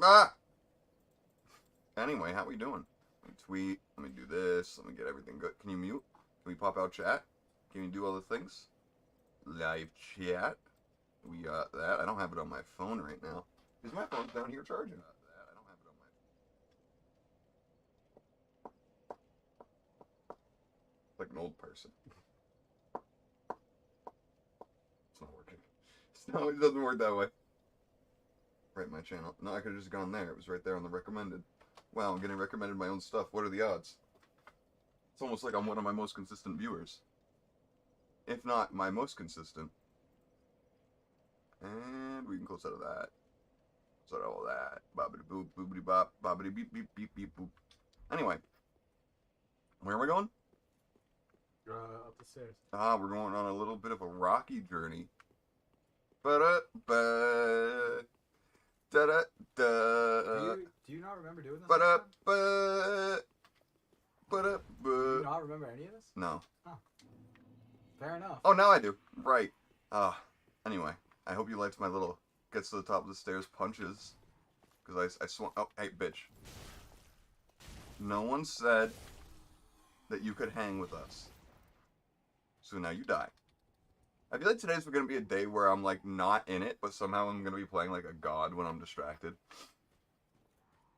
Ah! Anyway, how we doing? Let me tweet. Let me do this. Let me get everything good. Can you mute? Can we pop out chat? Can you do all the things? Live chat. We got that. I don't have it on my phone right now. Because my phone's down here charging. That. I don't have it on my... Like an old person. It's not working. No, it doesn't work that way. Right, my channel. No, I could have just gone there. It was right there on the recommended. Wow, I'm getting recommended my own stuff. What are the odds? It's almost like I'm one of my most consistent viewers. If not my most consistent. And we can close out of that. Close out of all that. Bobbity boop, boopity bop, bobbity beep, beep, beep, beep, boop. Anyway. Where am I going? Up the stairs. We're going on a little bit of a rocky journey. Ba-da-ba. Da-da-da. Do you not remember doing this? Ba-da-ba. Ba-da-ba. Do you not remember any of this? No. Oh. Fair enough. Oh, now I do. Right. Anyway, I hope you liked my little gets to the top of the stairs punches. Because I swung. Oh, hey, bitch. No one said that you could hang with us. So now you die. I feel like today's going to be a day where I'm like not in it, but somehow I'm going to be playing like a god when I'm distracted.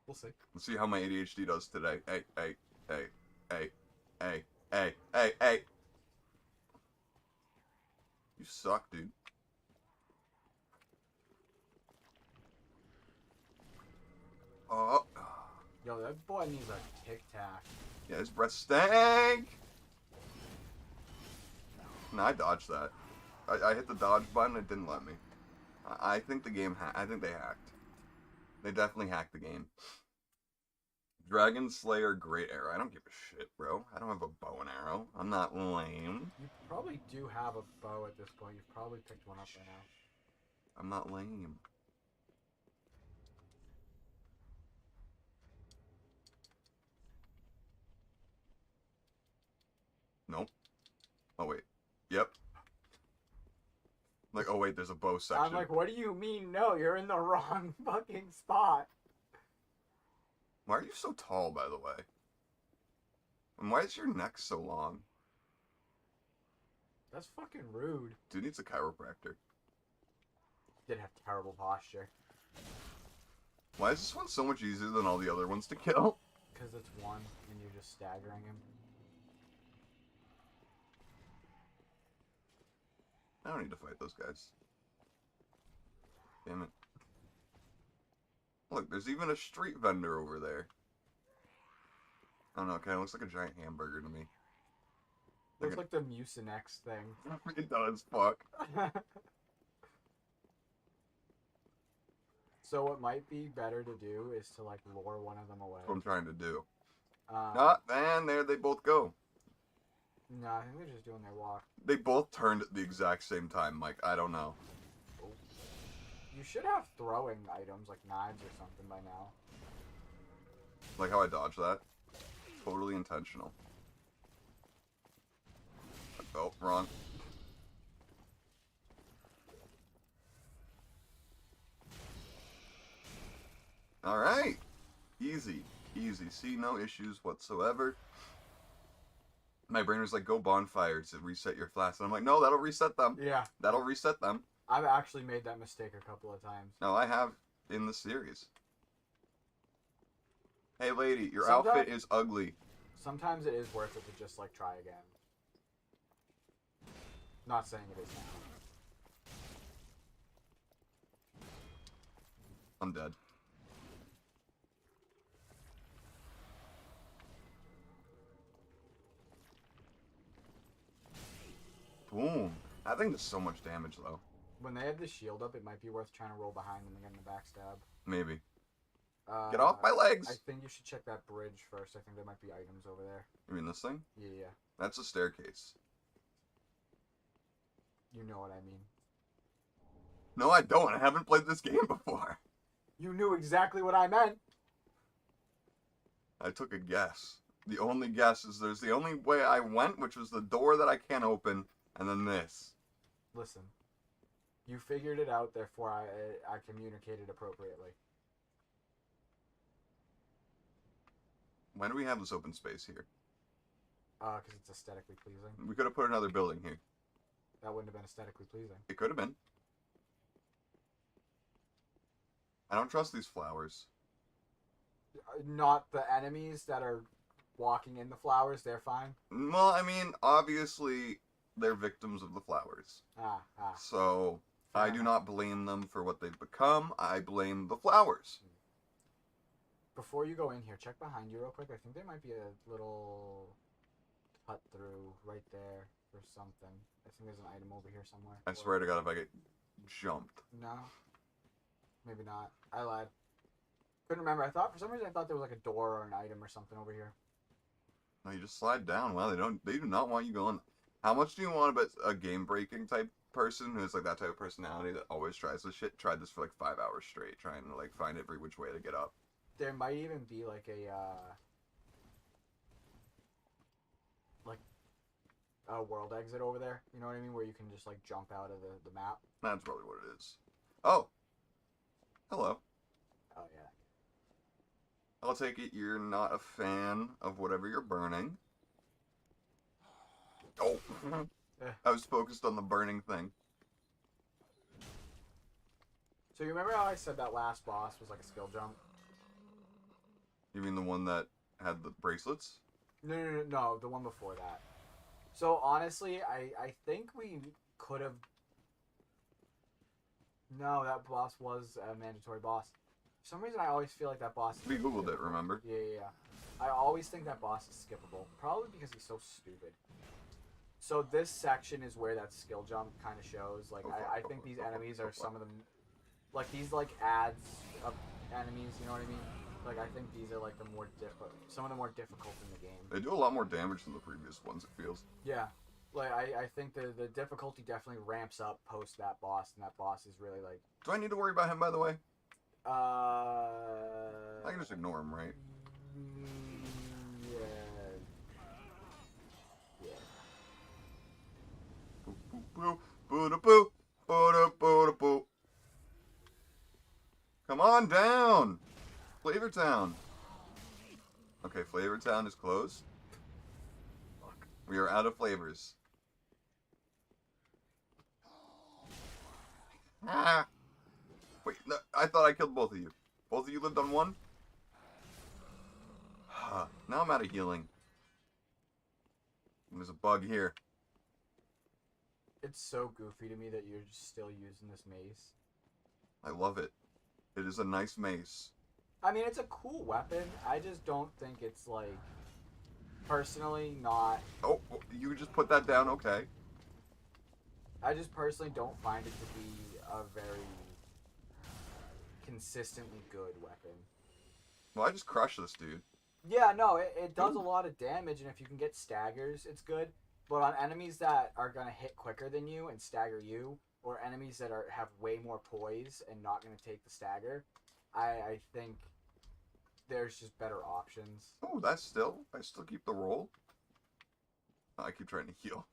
We'll see. Let's see how my ADHD does today. Hey, hey, hey, hey, hey, hey, hey, hey. You suck, dude. Oh. Yo, that boy needs a Tic Tac. Yeah, his breath stank. No, I dodged that. I hit the dodge button. It didn't let me. I think the game. I think they hacked. They definitely hacked the game. Dragon Slayer, great arrow. I don't give a shit, bro. I don't have a bow and arrow. I'm not lame. You probably do have a bow at this point. You've probably picked one up by now. I'm not lame. Nope. Oh, wait. Yep. Like, oh, wait, there's a bow section. I'm like, what do you mean? No, you're in the wrong fucking spot. Why are you so tall, by the way? And why is your neck so long? That's fucking rude. Dude needs a chiropractor. Did have terrible posture. Why is this one so much easier than all the other ones to kill? Because it's one, and you're just staggering him. I don't need to fight those guys. Damn it. Look, there's even a street vendor over there. I don't know, kind of looks like a giant hamburger to me. Looks like the Mucinex thing. It does, fuck. So what might be better to do is to like lure one of them away. That's what I'm trying to do. Ah, And there they both go. no, I think they're just doing their walk. They both turned at the exact same time, Mike. I don't know. You should have throwing items like knives or something by now. Like how I dodged that. Totally intentional. Oh, wrong. Alright. Easy. Easy. See, no issues whatsoever. My brain was like, go bonfire to reset your flats. And I'm like, no, that'll reset them. Yeah. That'll reset them. I've actually made that mistake a couple of times. No, I have in the series. Hey, lady, your Sometimes- outfit is ugly. Sometimes it is worth it to just like try again. Not saying it is now. I'm dead. Boom. That thing does so much damage, though. When they have the shield up, it might be worth trying to roll behind them and getting the backstab. Maybe. Get off my legs! I think you should check that bridge first. I think there might be items over there. You mean this thing? Yeah. That's a staircase. You know what I mean. No, I don't. I haven't played this game before. You knew exactly what I meant. I took a guess. The only guess is there's the only way I went, which was the door that I can't open, and then this. Listen. You figured it out, therefore I communicated appropriately. Why do we have this open space here? Because it's aesthetically pleasing. We could have put another building here. That wouldn't have been aesthetically pleasing. It could have been. I don't trust these flowers. Not the enemies that are walking in the flowers, they're fine. Well, I mean, obviously, they're victims of the flowers. So, I do not blame them for what they've become. I blame the flowers. Before you go in here, check behind you real quick. I think there might be a little cut through right there for something. I think there's an item over here somewhere. I swear to God, if I get jumped. No. Maybe not. I lied. Couldn't remember. For some reason I thought there was like a door or an item or something over here. No, you just slide down. Wow, they do not want you going. How much do you want about a game-breaking type person who's like that type of personality that always tries this shit? Tried this for like 5 hours straight, trying to like find every which way to get up. There might even be like a world exit over there. You know what I mean? Where you can just like jump out of the map. That's probably what it is. Oh. Hello. Oh yeah. I'll take it you're not a fan of whatever you're burning. Oh. I was focused on the burning thing. So you remember how I said that last boss was like a skill jump? You mean the one that had the bracelets? No, the one before that. So honestly, I think we could have... No, that boss was a mandatory boss. For some reason, I always feel like that boss... We googled it, remember? Yeah. I always think that boss is skippable. Probably because he's so stupid. So this section is where that skill jump kind of shows. Like, I think these enemies are some of them... Like, these, like, ads of enemies, you know what I mean? Like, I think these are, like, some of the more difficult in the game. They do a lot more damage than the previous ones, it feels. Yeah. Like, I think the difficulty definitely ramps up post that boss, and that boss is really, like... Do I need to worry about him, by the way? I I can just ignore him, right? Yeah. Boo, boo, boo, boo, da, boo, boo, da, boo, da, boo. Come on down! Flavor Town. Okay, Flavor Town is closed. We are out of flavors. Ah! Wait, no, I thought I killed both of you. Both of you lived on one? Now I'm out of healing. There's a bug here. It's so goofy to me that you're just still using this mace. I love it. It is a nice mace. I mean, it's a cool weapon. I just don't think it's, like, personally not... Oh, you just put that down? Okay. I just personally don't find it to be a very consistently good weapon. Well, I just crushed this dude. Yeah, no, it does a lot of damage, and if you can get staggers, it's good. But on enemies that are going to hit quicker than you and stagger you, or enemies that have way more poise and not going to take the stagger, I think there's just better options. Oh, I still keep the roll. Oh, I keep trying to heal.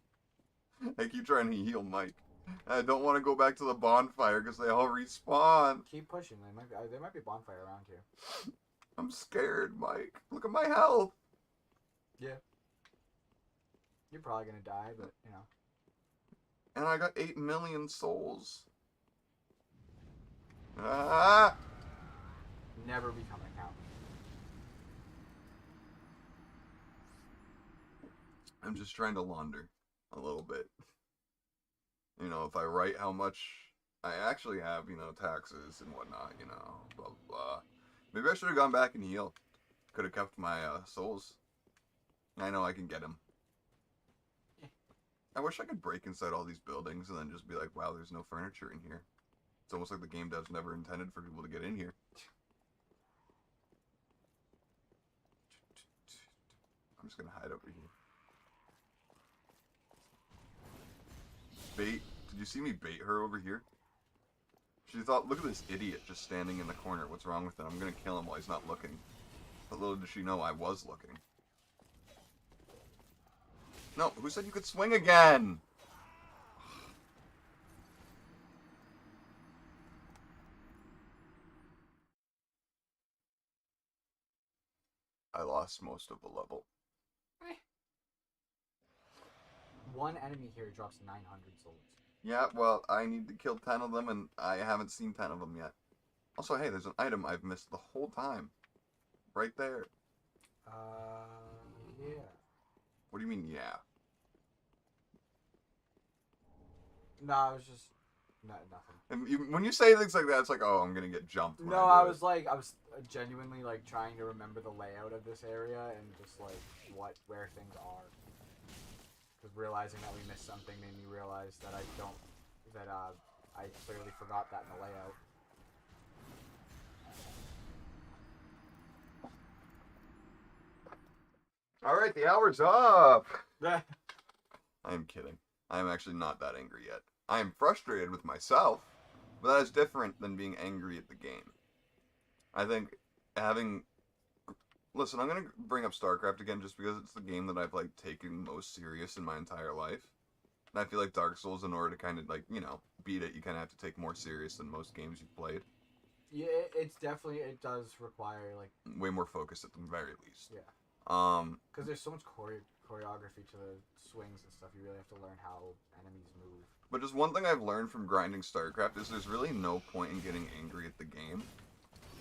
I keep trying to heal Mike. I don't want to go back to the bonfire because they all respawn. Keep pushing. There might be a bonfire around here. I'm scared, Mike. Look at my health. Yeah. You're probably going to die, but, you know. And I got 8 million souls. Ah! Never become an account. I'm just trying to launder a little bit. You know, if I write how much I actually have, you know, taxes and whatnot, you know, blah, blah, blah. Maybe I should have gone back and healed. Could have kept my souls. I know I can get them. I wish I could break inside all these buildings and then just be like, wow, there's no furniture in here. It's almost like the game devs never intended for people to get in here. I'm just going to hide over here. Bait. Did you see me bait her over here? She thought, look at this idiot just standing in the corner. What's wrong with it? I'm going to kill him while he's not looking. But little did she know I was looking. No, who said you could swing again? I lost most of the level. One enemy here drops 900 souls. Yeah, well, I need to kill 10 of them, and I haven't seen 10 of them yet. Also, hey, there's an item I've missed the whole time. Right there. Yeah. What do you mean, yeah? No, I was just... nothing. And when you say things like that, it's like, oh, I'm gonna get jumped. When No, I I do was like, I was genuinely like trying to remember the layout of this area and just like where things are. Because realizing that we missed something made me realize that I clearly forgot that in the layout. All right, the hour's up. I'm kidding. I am actually not that angry yet. I am frustrated with myself, but that is different than being angry at the game. I think having... Listen, I'm going to bring up StarCraft again just because it's the game that I've, like, taken most serious in my entire life. And I feel like Dark Souls, in order to kind of, like, you know, beat it, you kind of have to take more serious than most games you've played. Yeah, it's definitely, it does require, like... Way more focus at the very least. Yeah. Because there's so much choreography to the swings and stuff, you really have to learn how enemies move. But just one thing I've learned from grinding StarCraft is there's really no point in getting angry at the game.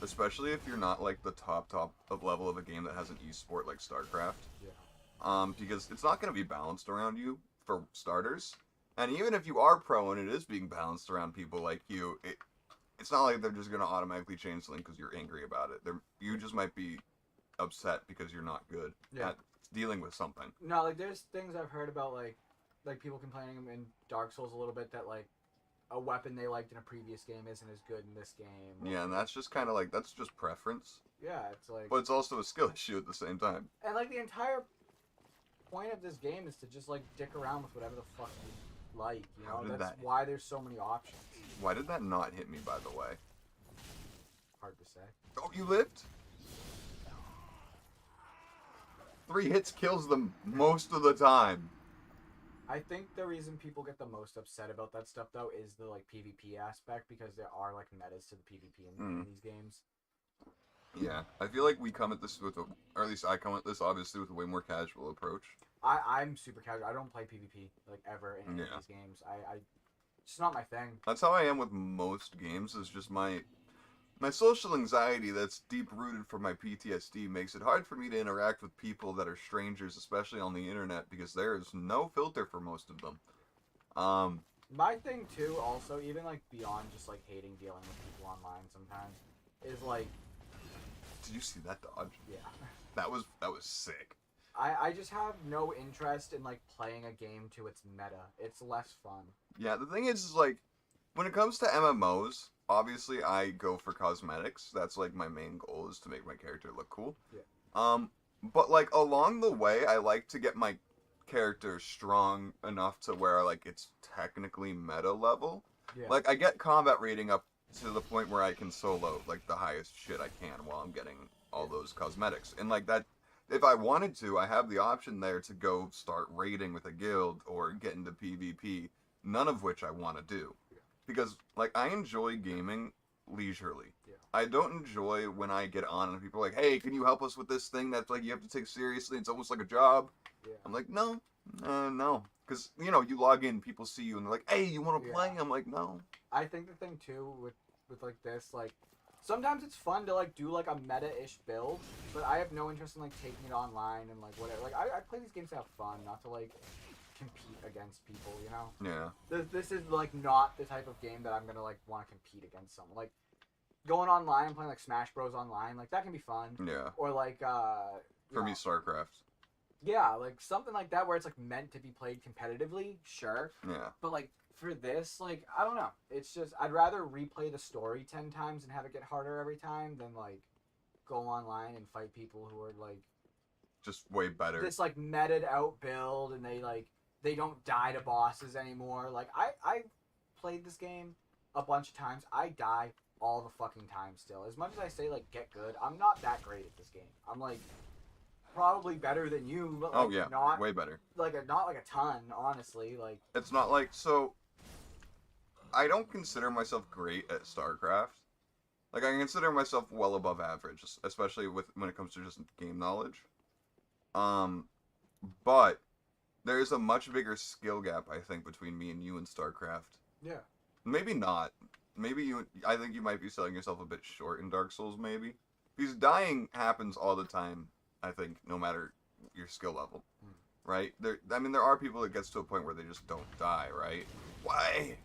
Especially if you're not, like, the top of level of a game that has an esport like StarCraft. Yeah. Because it's not going to be balanced around you, for starters. And even if you are pro and it is being balanced around people like you, it's not like they're just going to automatically change something because you're angry about it. You just might be upset because you're not good at dealing with something. No, like, there's things I've heard about, like people complaining in Dark Souls a little bit that, like, a weapon they liked in a previous game isn't as good in this game. Yeah, and that's just kind of like, that's just preference. Yeah, it's like... But it's also a skill issue at the same time. And, like, the entire point of this game is to just, like, dick around with whatever the fuck you like, you know? That's why there's so many options. Why did that not hit me, by the way? Hard to say. Oh, you lived? 3 hits kills them most of the time. I think the reason people get the most upset about that stuff, though, is the, like, PvP aspect, because there are, like, metas to the PvP in these games. Yeah, I feel like we come at this with or at least I come at this, obviously, with a way more casual approach. I'm super casual. I don't play PvP, like, ever in any of these games. It's not my thing. That's how I am with most games, is just my social anxiety that's deep-rooted from my PTSD makes it hard for me to interact with people that are strangers, especially on the internet, because there is no filter for most of them. My thing, too, also, even, like, beyond just, like, hating dealing with people online sometimes, is, like... Did you see that dodge? Yeah. That was sick. I just have no interest in, like, playing a game to its meta. It's less fun. Yeah, the thing is like, when it comes to MMOs... Obviously, I go for cosmetics. That's, like, my main goal, is to make my character look cool. Yeah. But, like, along the way, I like to get my character strong enough to where, like, it's technically meta level. Yeah. Like, I get combat rating up to the point where I can solo, like, the highest shit I can while I'm getting all those cosmetics. And, like, that, if I wanted to, I have the option there to go start raiding with a guild or get into PvP, none of which I want to do. Because, like, I enjoy gaming leisurely. Yeah. I don't enjoy when I get on and people are like, hey, can you help us with this thing that's, like, you have to take seriously? It's almost like a job. Yeah. I'm like, no. Because, you know, you log in, people see you, and they're like, hey, you want to play? I'm like, no. I think the thing, too, with like, this, like, sometimes it's fun to, like, do, like, a meta-ish build, but I have no interest in, like, taking it online and, like, whatever. Like, I play these games to have fun, not to, like... compete against people, you know? Yeah. This is, like, not the type of game that I'm gonna, like, want to compete against someone. Like, going online and playing, like, Smash Bros. Online, like, that can be fun. Yeah. Or, like, For me, StarCraft. Yeah, like, something like that where it's, like, meant to be played competitively, sure. Yeah. But, like, for this, like, I don't know. It's just, I'd rather replay the story 10 times and have it get harder every time than, like, go online and fight people who are, like... Just way better. This, like, meted out build, and they don't die to bosses anymore. Like, I played this game a bunch of times. I die all the fucking time still. As much as I say, like, get good, I'm not that great at this game. I'm, like, probably better than you, but, like, not way better. Like, not, like, a ton, honestly. Like, it's not, like, so... I don't consider myself great at StarCraft. Like, I consider myself well above average, especially when it comes to just game knowledge. But there's a much bigger skill gap, I think, between me and you in StarCraft. Yeah. Maybe not. I think you might be selling yourself a bit short in Dark Souls, maybe. Because dying happens all the time, I think, no matter your skill level. Right? There are people that gets to a point where they just don't die, right? Why?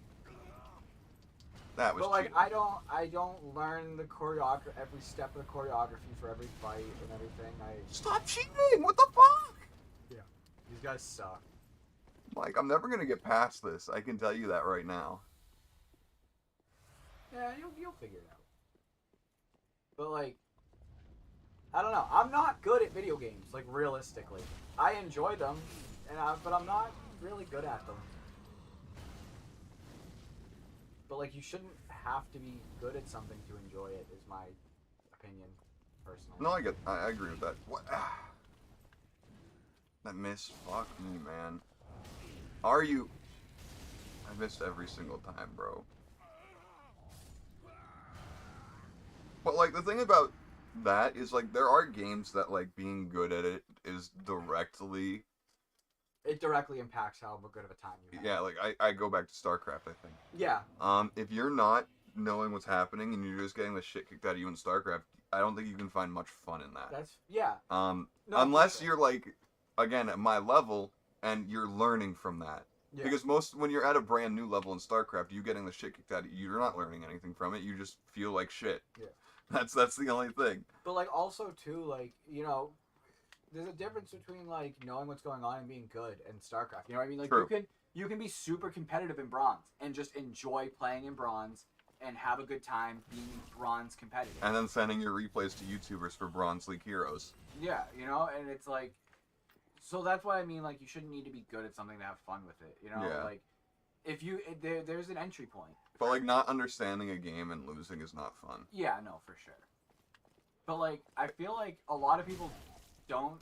That was But like, cheating. I don't learn the choreography, every step of the choreography for every fight and everything. Stop cheating! What the fuck? Yeah. These guys suck. Like, I'm never gonna get past this. I can tell you that right now. Yeah, you'll figure it out. But like, I don't know. I'm not good at video games. Like realistically, I enjoy them, but I'm not really good at them. But like, you shouldn't have to be good at something to enjoy it. Is my opinion, personally. No, I agree with that. What? That miss, fuck me, man. Are you? I missed every single time, bro. But like, the thing about that is like, there are games that like being good at it is directly. It directly impacts how good of a time you have. Yeah, like I go back to StarCraft, I think. Yeah. If you're not knowing what's happening and you're just getting the shit kicked out of you in StarCraft, I don't think you can find much fun in that. Yeah. No, Unless you're like, again, at my level and you're learning from that. Yeah. Because when you're at a brand new level in StarCraft, you getting the shit kicked out of you, you're not learning anything from it. You just feel like shit. Yeah. That's the only thing. But like, also too, like, you know, there's a difference between like knowing what's going on and being good in StarCraft. You know what I mean? Like, True. you can be super competitive in bronze and just enjoy playing in bronze and have a good time being bronze competitive. And then sending your replays to YouTubers for Bronze League heroes. Yeah, you know, and it's like, so that's why I mean, like, you shouldn't need to be good at something to have fun with it. You know, Yeah. like, if you there's an entry point. But like, not understanding a game and losing is not fun. Yeah, no, for sure. But like, I feel like a lot of people don't.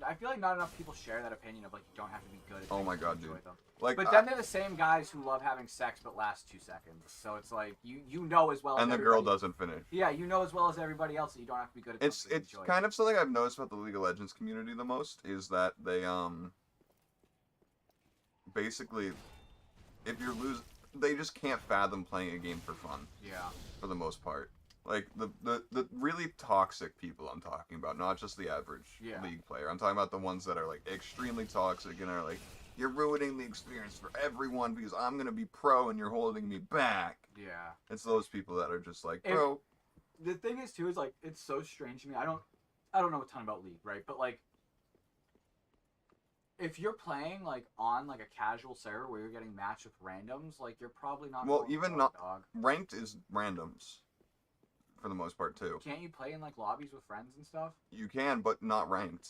I feel like not enough people share that opinion of like you don't have to be good at things Oh my to God, enjoy dude. them. Like, But then they're the same guys who love having sex but last 2 seconds. So it's like you know as well. and as the girl everybody- doesn't finish. Yeah, you know as well as everybody else that you don't have to be good at. It's something to enjoy kind of something I've noticed about the League of Legends community the most is that they basically, if you're losing, they just can't fathom playing a game for fun. Yeah. For the most part. Like, the really toxic people I'm talking about, not just the average League player. I'm talking about the ones that are, like, extremely toxic and are like, you're ruining the experience for everyone because I'm going to be pro and you're holding me back. Yeah. It's those people that are just like, bro. The thing is, too, is, like, it's so strange to me. I don't know a ton about League, right? But, like, if you're playing, like, on, like, a casual server where you're getting matched with randoms, like, you're probably not Well, going even for not, a dog. ranked is randoms. For the most part, too. Can't you play in, like, lobbies with friends and stuff? You can, but not ranked.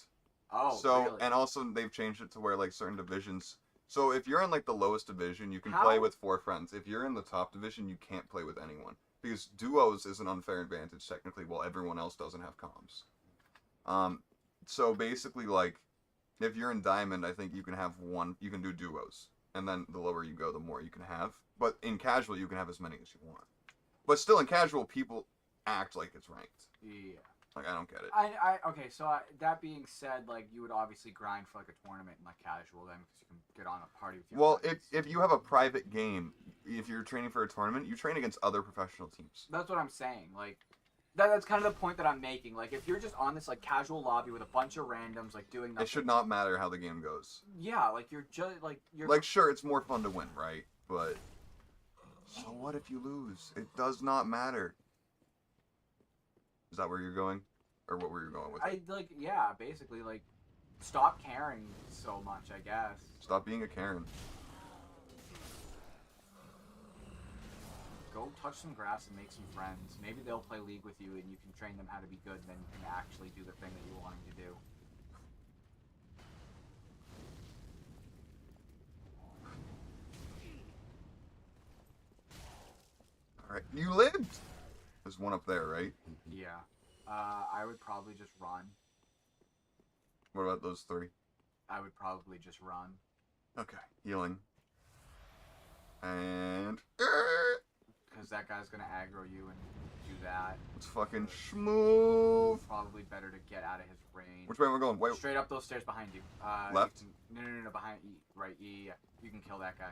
Oh, so, really? and also they've changed it to where, like, certain divisions. So if you're in, like, the lowest division, you can How? play with 4 friends. If you're in the top division, you can't play with anyone. Because duos is an unfair advantage, technically, while everyone else doesn't have comms. So basically, like, if you're in Diamond, I think you can have you can do duos. And then the lower you go, the more you can have. But in casual, you can have as many as you want. But still, in casual, people act like it's ranked. Yeah. Like, I don't get it. Okay, so that being said, like, you would obviously grind for, like, a tournament in, like, casual then, because you can get on a party with your Well, friends. if you have a private game, if you're training for a tournament, you train against other professional teams. That's what I'm saying, like, that's kind of the point that I'm making. Like, if you're just on this, like, casual lobby with a bunch of randoms, like, doing nothing. It should not matter how the game goes. Yeah, like, you're just, like, you're... Like, sure, it's more fun to win, right? But, so what if you lose? It does not matter. Is that where you're going? Or what were you going with it? Yeah, basically, like, stop caring so much, I guess. Stop being a Karen. Go touch some grass and make some friends. Maybe they'll play League with you and you can train them how to be good, and then you can actually do the thing that you want them to do. Alright, you lived! There's one up there, right? Yeah. I would probably just run. What about those 3? I would probably just run. Okay, healing. And... Because that guy's going to aggro you and do that. It's fucking schmooth. Probably better to get out of his range. Which way am I going? Wait. Straight up those stairs behind you. Left? No, behind you. Right, yeah. You can kill that guy.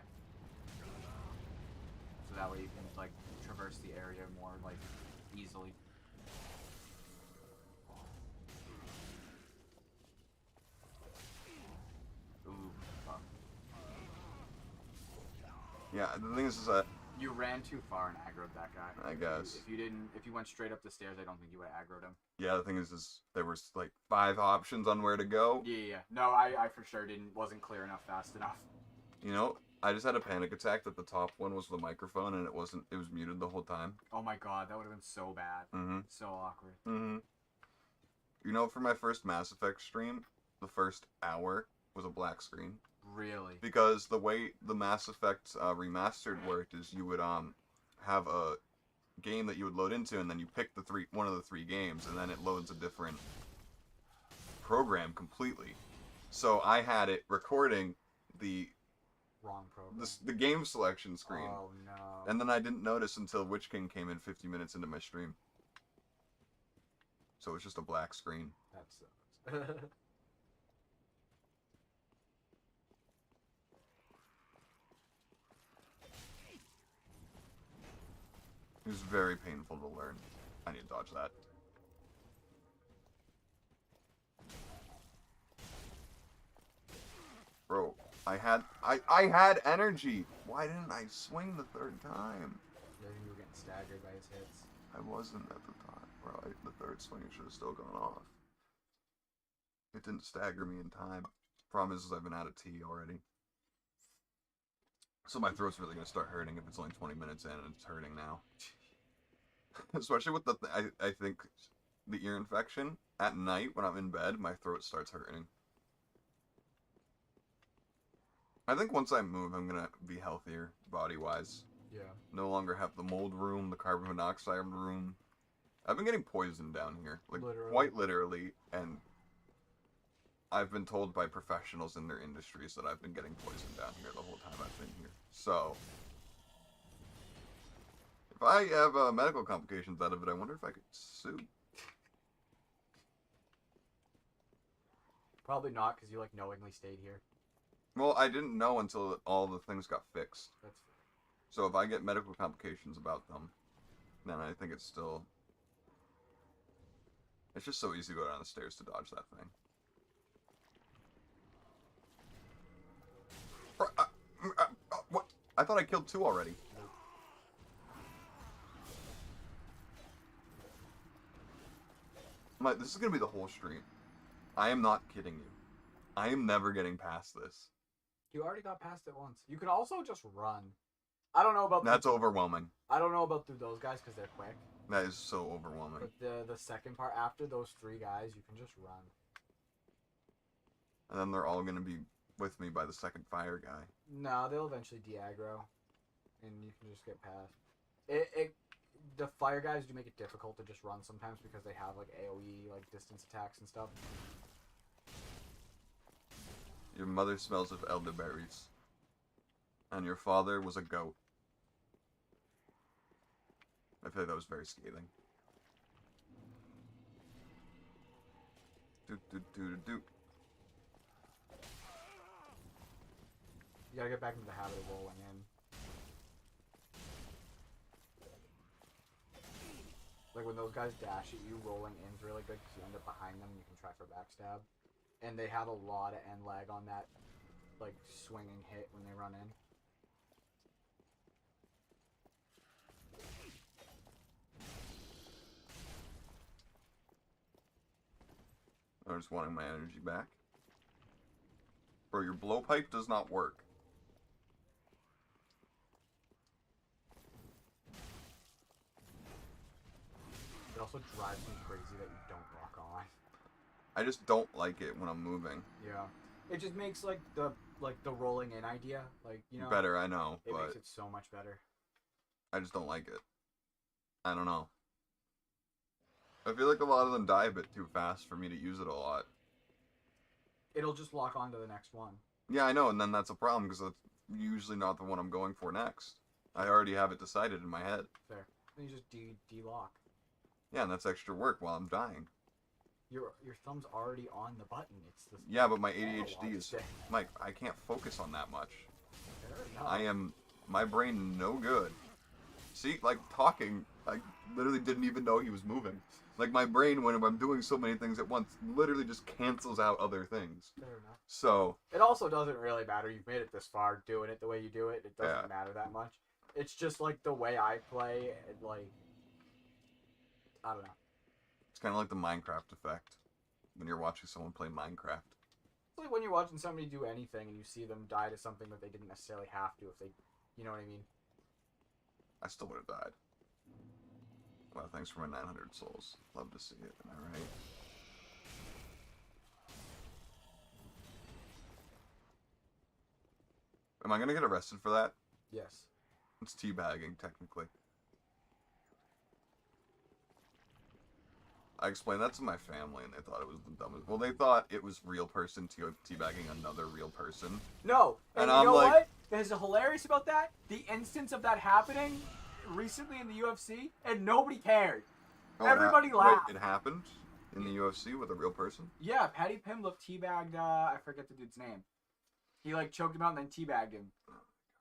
So that way you can, like, traverse the area more, like, easily. Ooh, fuck. Yeah, the thing is that You ran too far and aggroed that guy. I guess. If you went straight up the stairs, I don't think you would have aggroed him. yeah, the thing is there was like 5 options on where to go. Yeah. No, I for sure wasn't clear enough fast enough. You know, I just had a panic attack that the top one was the microphone and it was muted the whole time. Oh my god, that would have been so bad. Mm-hmm. So awkward. Mm-hmm. You know, for my first Mass Effect stream, the first hour was a black screen. Really? Because the way the Mass Effect remastered worked is you would have a game that you would load into, and then you pick one of the 3 games, and then it loads a different program completely. So I had it recording the Wrong program. the game selection screen, Oh no. and then I didn't notice until Witch King came in 50 minutes into my stream. So it's just a black screen. That sucks. It was very painful to learn. I need to dodge that. Bro, I had energy. Why didn't I swing the 3rd time? I think you were getting staggered by his hits. I wasn't at the time, bro. The 3rd swing should have still gone off. It didn't stagger me in time. Problem is I've been out of tea already. So my throat's really gonna start hurting if it's only 20 minutes in and it's hurting now. Especially with I think the ear infection. At night when I'm in bed, my throat starts hurting. I think once I move, I'm gonna be healthier body-wise. Yeah. No longer have the mold room, the carbon monoxide room. I've been getting poisoned down here, like quite literally, and I've been told by professionals in their industries that I've been getting poisoned down here the whole time I've been here. So, if I have medical complications out of it, I wonder if I could sue. Probably not, because you, like, knowingly stayed here. Well, I didn't know until all the things got fixed. That's fair. So if I get medical complications about them, then I think it's still... It's just so easy to go down the stairs to dodge that thing. What? I thought I killed 2 already. This is gonna be the whole stream. I am not kidding you. I am never getting past this. You already got past it once. You can also just run. I don't know about... That's overwhelming. I don't know about through those guys because they're quick. That is so overwhelming. But the second part, after those 3 guys, you can just run. And then they're all gonna be with me by the second fire guy. No, they'll eventually de-aggro. And you can just get past. The fire guys do make it difficult to just run sometimes because they have, like, AoE, like, distance attacks and stuff. Your mother smells of elderberries. And your father was a goat. I feel like that was very scathing. Do. You gotta get back into the habit of rolling in. Like when those guys dash at you, rolling in's really good because you end up behind them and you can try for backstab. And they have a lot of end lag on that, like, swinging hit when they run in. I'm just wanting my energy back. Bro, your blowpipe does not work. It also drives me crazy that you don't lock on. I just don't like it when I'm moving. Yeah. It just makes, like, the rolling in idea, like, you know... Better, I know, It but makes it so much better. I just don't like it. I don't know. I feel like a lot of them die a bit too fast for me to use it a lot. It'll just lock on to the next one. Yeah, I know, and then that's a problem, because that's usually not the one I'm going for next. I already have it decided in my head. Fair. Then you just de-lock. Yeah, and that's extra work while I'm dying. Your thumb's already on the button. It's the Yeah, but my ADHD analog is... stick. Mike, I can't focus on that much. Fair enough. My brain no good. See, like, talking, I literally didn't even know he was moving. Like, my brain, when I'm doing so many things at once, literally just cancels out other things. Fair enough. So... It also doesn't really matter. You've made it this far, doing it the way you do it. It doesn't Yeah. matter that much. It's just, like, the way I play, and, like... I don't know. It's kind of like the Minecraft effect. When you're watching someone play Minecraft. It's like when you're watching somebody do anything and you see them die to something that they didn't necessarily have to if they... You know what I mean? I still would have died. Well, thanks for my 900 souls. Love to see it, am I right? Am I gonna get arrested for that? Yes. It's teabagging, technically. I explained that to my family and they thought it was the dumbest. Well, they thought it was real person teabagging another real person. No! And you I'm know like... what? There's hilarious about that? The instance of that happening recently in the UFC, and nobody cared. Oh, Everybody laughed. Wait, it happened in the UFC with a real person? Yeah, Paddy Pimblett teabagged, I forget the dude's name. He, like, choked him out and then teabagged him.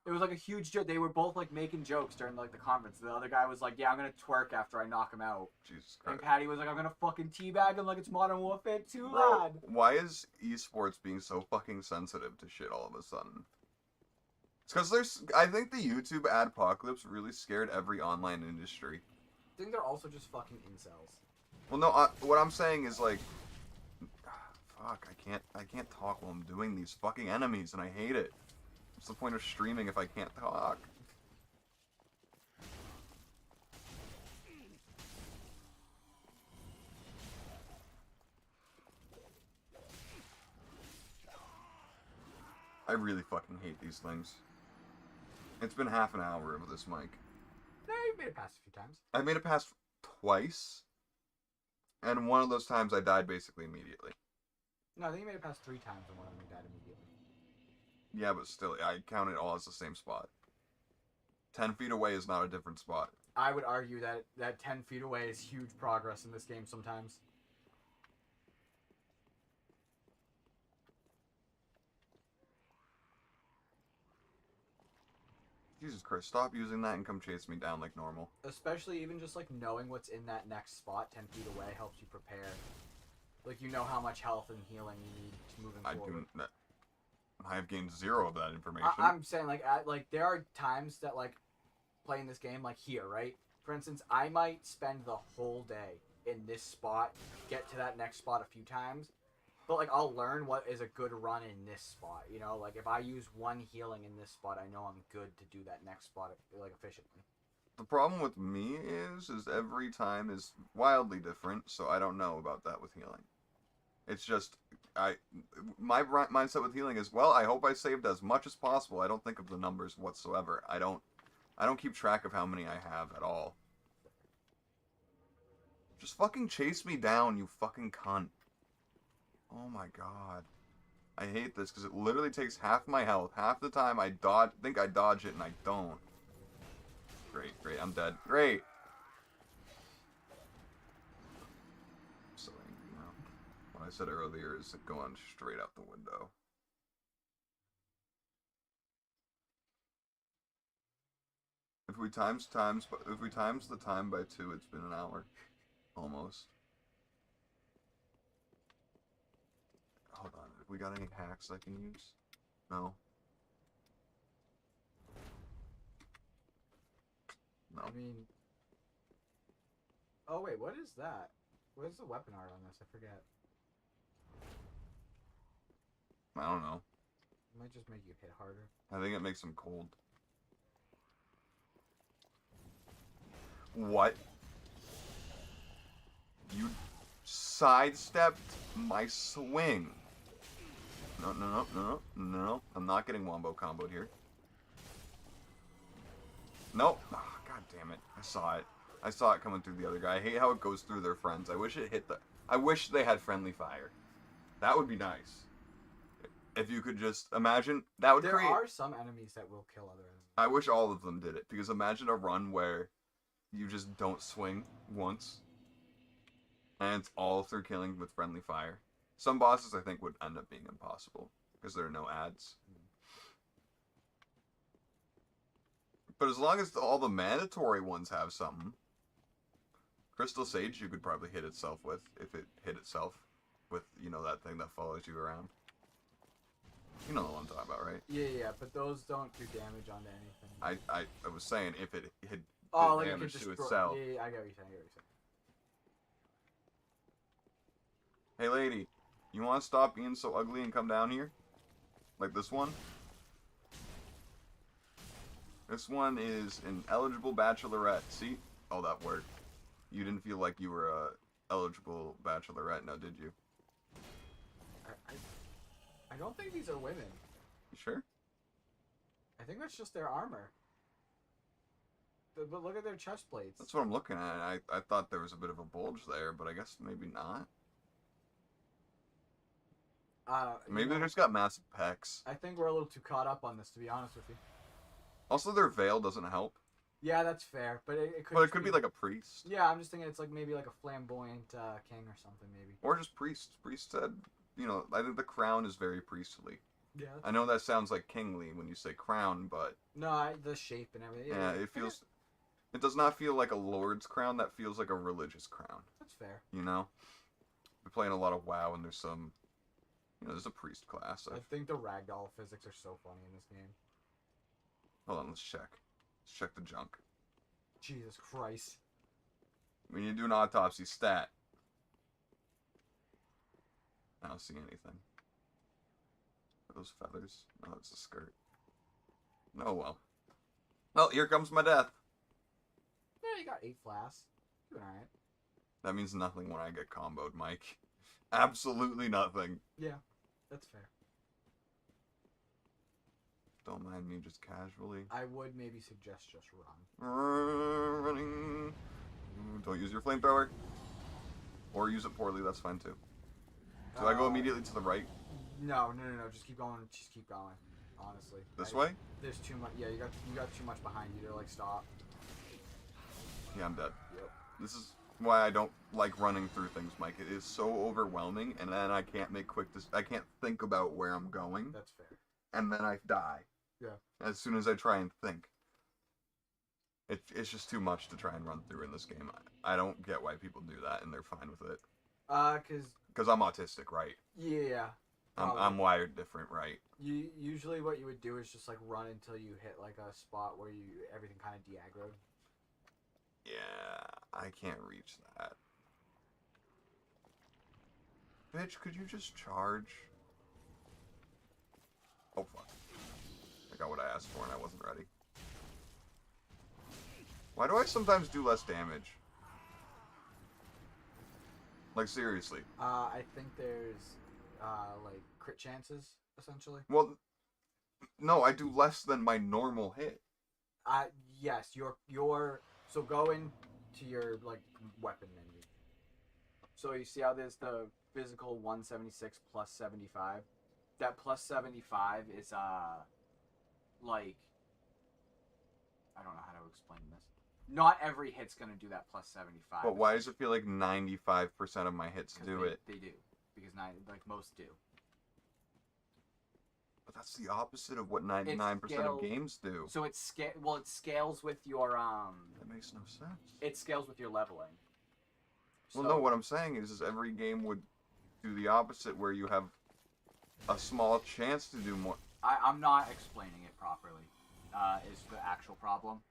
It was, like, a huge joke. They were both, like, making jokes during, like, the conference. The other guy was like, yeah, I'm gonna twerk after I knock him out. Jesus Christ. And Paddy was like, I'm gonna fucking teabag him like it's Modern Warfare 2, Bro, lad. why is esports being so fucking sensitive to shit all of a sudden? It's because I think the YouTube adpocalypse really scared every online industry. I think they're also just fucking incels. Well, no, what I'm saying is like, fuck, I can't talk while I'm doing these fucking enemies, and I hate it. What's the point of streaming if I can't talk? I really fucking hate these things. It's been half an hour of this, Mike. No, you've made it past a few times. I made it past twice, and one of those times I died basically immediately. No, I think you made it past 3 times and one of them died immediately. Yeah, but still, I count it all as the same spot. 10 feet away is not a different spot. I would argue that 10 feet away is huge progress in this game sometimes. Jesus Christ, stop using that and come chase me down like normal. Especially even just, like, knowing what's in that next spot 10 feet away helps you prepare. Like, you know how much health and healing you need to move forward. I have gained 0 of that information. I'm saying, like, there are times that, like, playing this game, like, here, right? For instance, I might spend the whole day in this spot, get to that next spot a few times, but, like, I'll learn what is a good run in this spot, you know? Like, if I use 1 healing in this spot, I know I'm good to do that next spot, like, efficiently. The problem with me is every time is wildly different, so I don't know about that with healing. It's just, my mindset with healing is, well, I hope I saved as much as possible. I don't think of the numbers whatsoever. I don't keep track of how many I have at all. Just fucking chase me down, you fucking cunt. Oh my god. I hate this because it literally takes half my health. Half the time I think I dodge it and I don't. Great, I'm dead. Great! I'm so angry now. What I said earlier is going straight out the window. If we times the time by 2, it's been an hour. Almost. Hold on, have we got any hacks I can use? No. No. I mean... Oh, wait, what is that? What is the weapon art on this? I forget. I don't know. It might just make you hit harder. I think it makes them cold. What? You sidestepped my swing. No. I'm not getting wombo comboed here. Nope. Oh, God damn it. I saw it. I saw it coming through the other guy. I hate how it goes through their friends. I wish it hit I wish they had friendly fire. That would be nice. If you could just imagine, that would There are some enemies that will kill other enemies. I wish all of them did it, because imagine a run where you just don't swing once. And it's all through killing with friendly fire. Some bosses I think would end up being impossible because there are no ads. But as long as all the mandatory ones have something, Crystal Sage you could probably hit itself with if it hit itself with, you know, that thing that follows you around. You know what I'm talking about, right? Yeah, but those don't do damage onto anything. I was saying if it hit like damage to itself. Yeah, I get what you're saying. Hey lady, you want to stop being so ugly and come down here? Like this one? This one is an eligible bachelorette. See? Oh, that worked. You didn't feel like you were a eligible bachelorette, now did you? I don't think these are women. You sure? I think that's just their armor. But look at their chest plates. That's what I'm looking at. I thought there was a bit of a bulge there, but I guess maybe not. Maybe they just got massive pecs. I think we're a little too caught up on this, to be honest with you. Also, their veil doesn't help. Yeah, that's fair, but it could. But it could be like a priest. Yeah, I'm just thinking it's like maybe like a flamboyant king or something, maybe. Or just priest. Priest said, you know, I think the crown is very priestly. Yeah. I know that sounds like kingly when you say crown, but no, the shape and everything. Yeah, it feels. It does not feel like a lord's crown. That feels like a religious crown. That's fair. You know, we're playing a lot of WoW, and there's some. You know, there's a priest class. I think the ragdoll physics are so funny in this game. Hold on, let's check. Let's check the junk. Jesus Christ. We need to do an autopsy stat. I don't see anything. Are those feathers? No, it's a skirt. Oh well. Well, here comes my death. Yeah, you got 8 flasks. Doing alright. That means nothing when I get comboed, Mike. Absolutely nothing. Yeah, that's fair. Don't mind me just casually. I would maybe suggest just run. Running. Don't use your flamethrower. Or use it poorly, that's fine too. Do I go immediately to the right? No. Just keep going. Just keep going. Honestly. This way? There's too much. Yeah, you got too much behind you to like stop. Yeah, I'm dead. Yep. This is why I don't like running through things, Mike. It is so overwhelming, and then I can't make I can't think about where I'm going. That's fair. And then I die. Yeah. As soon as I try and think. It's just too much to try and run through in this game. I don't get why people do that, and they're fine with it. Because I'm autistic, right? Yeah. I'm wired different, right? Usually what you would do is just like run until you hit like a spot where everything kind of de-aggroed. Yeah, I can't reach that. Bitch, could you just charge? Oh fuck. I got what I asked for and I wasn't ready. Why do I sometimes do less damage? Like, seriously. I think there's, like, crit chances, essentially. Well, no, I do less than my normal hit. Yes, so go into your, like, weapon menu. So you see how there's the physical 176 plus 75? That plus 75 is, like, I don't know how to explain this. Not every hit's gonna do that plus 75. But why does it feel like 95% of my hits do it? They do. Because most do. But that's the opposite of what 99% of games do. So it scales with your That makes no sense. It scales with your leveling. Well, no, what I'm saying is every game would do the opposite, where you have a small chance to do more. I'm not explaining it properly. Is the actual problem.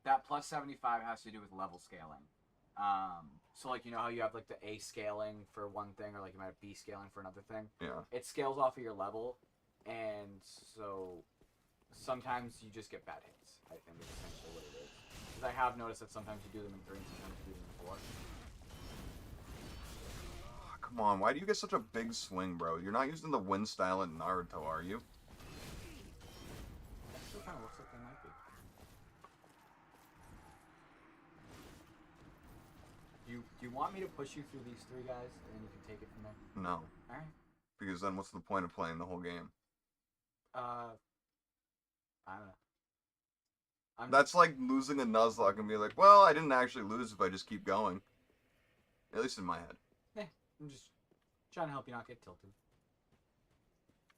That plus 75 has to do with level scaling. So like, you know how you have like the A scaling for one thing, or like you might have B scaling for another thing? Yeah. It scales off of your level, and so sometimes you just get bad hits, I think is essentially what it is. Because I have noticed that sometimes you do them in 3 and sometimes you do them in 4. Oh, come on, why do you get such a big swing, bro? You're not using the wind style in Naruto, are you? That still kind of looks like they might be. Do you want me to push you through these 3 guys, and then you can take it from there? No. Alright. Because then what's the point of playing the whole game? I don't know. That's like losing a Nuzlocke and be like, well, I didn't actually lose if I just keep going. At least in my head. I'm just trying to help you not get tilted.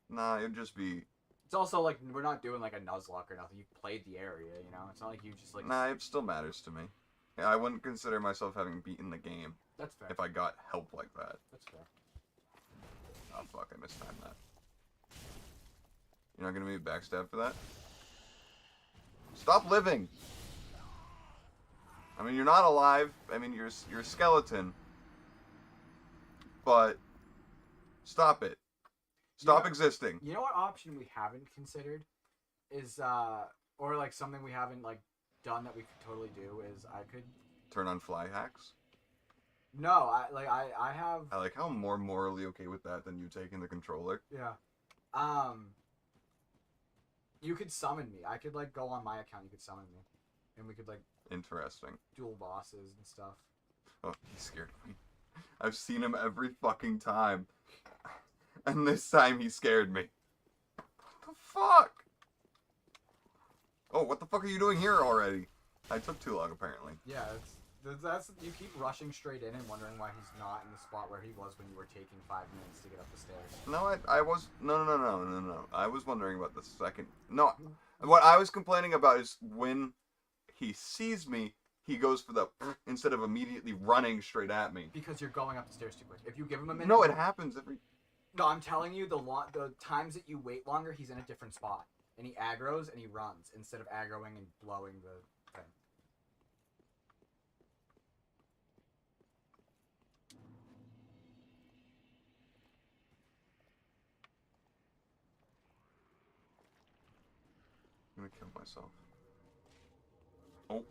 Nah, it'd just be... It's also like, we're not doing like a Nuzlocke or nothing. You played the area, you know? It's not like you just like... Nah, it still matters to me. Yeah, I wouldn't consider myself having beaten the game. That's fair. If I got help like that. That's fair. Oh fuck, I mistimed that. You're not gonna be backstab for that? Stop living! I mean, you're not alive. I mean, you're a skeleton. But... Stop it. Stop existing. You know what option we haven't considered? Is, or like something we haven't like done that we could totally do is I could... Turn on fly hacks? No, I have... I like how I'm more morally okay with that than you taking the controller. Yeah. You could summon me. I could, like, go on my account. You could summon me. And we could, like... Interesting. Duel bosses and stuff. Oh, he scared me. I've seen him every fucking time. And this time he scared me. What the fuck? Oh, what the fuck are you doing here already? I took too long, apparently. Yeah, that's you keep rushing straight in and wondering why he's not in the spot where he was when you were taking 5 minutes to get up the stairs. No, I was... No. I was wondering about the second... No, what I was complaining about is when he sees me, he goes for the... instead of immediately running straight at me. Because you're going up the stairs too quick. If you give him a minute... No, it happens every... No, I'm telling you, the times that you wait longer, he's in a different spot. And he aggroes and he runs instead of aggroing and blowing the thing. I'm gonna kill myself. Oh.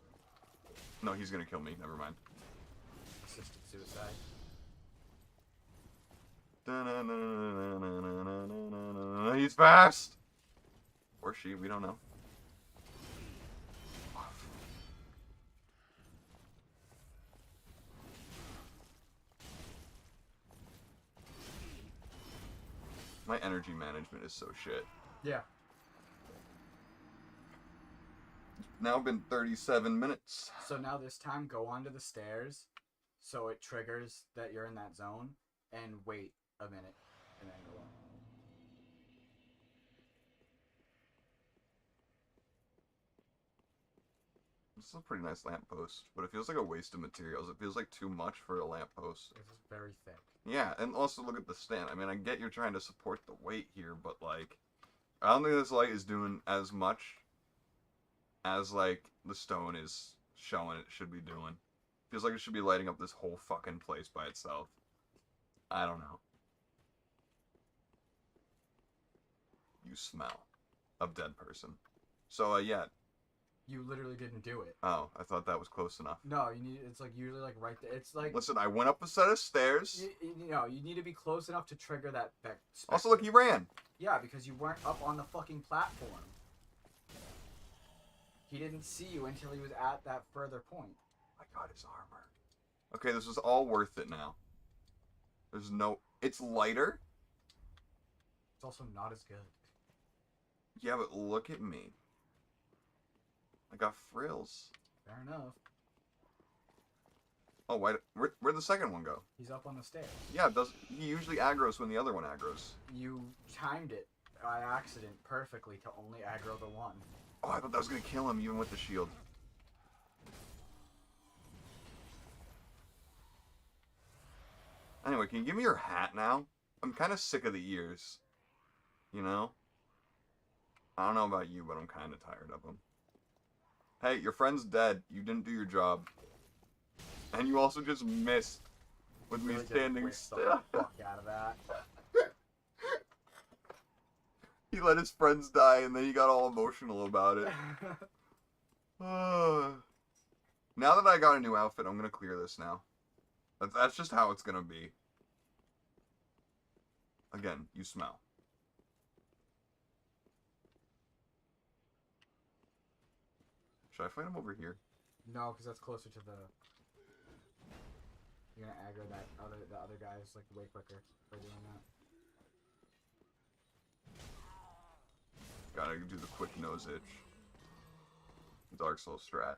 No, he's gonna kill me. Never mind. Assisted suicide. He's fast! Or she, we don't know. My energy management is so shit. Yeah. It's now been 37 minutes. So now this time, go onto the stairs, so it triggers that you're in that zone, and wait a minute, and then go on. This is a pretty nice lamppost, but it feels like a waste of materials. It feels like too much for a lamppost. This is very thick. Yeah, and also look at the stand. I mean, I get you're trying to support the weight here, but, like, I don't think this light is doing as much as, like, the stone is showing it should be doing. Feels like it should be lighting up this whole fucking place by itself. I don't know. You smell of dead person. So, yeah. You literally didn't do it. Oh, I thought that was close enough. No, you need. It's like usually like right there. It's like. Listen, I went up a set of stairs. You need to be close enough to trigger that. Also, look, he ran. Yeah, because you weren't up on the fucking platform. He didn't see you until he was at that further point. I got his armor. Okay, this was all worth it now. There's no... It's lighter. It's also not as good. Yeah, but look at me. I got frills. Fair enough. Oh, where'd the second one go? He's up on the stairs. Yeah, he usually aggroes when the other one aggroes. You timed it by accident perfectly to only aggro the one. Oh, I thought that was gonna kill him even with the shield. Anyway, can you give me your hat now? I'm kind of sick of the ears. You know? I don't know about you, but I'm kind of tired of them. Hey, your friend's dead. You didn't do your job. And you also just missed with me standing still. The fuck out of that. He let his friends die and then he got all emotional about it. Now that I got a new outfit, I'm gonna clear this now. That's just how it's gonna be. Again, you smell. Should I fight him over here? No, because that's closer to the... You're gonna aggro the other guys like way quicker by doing that. Gotta do the quick nose itch. Dark Soul strat.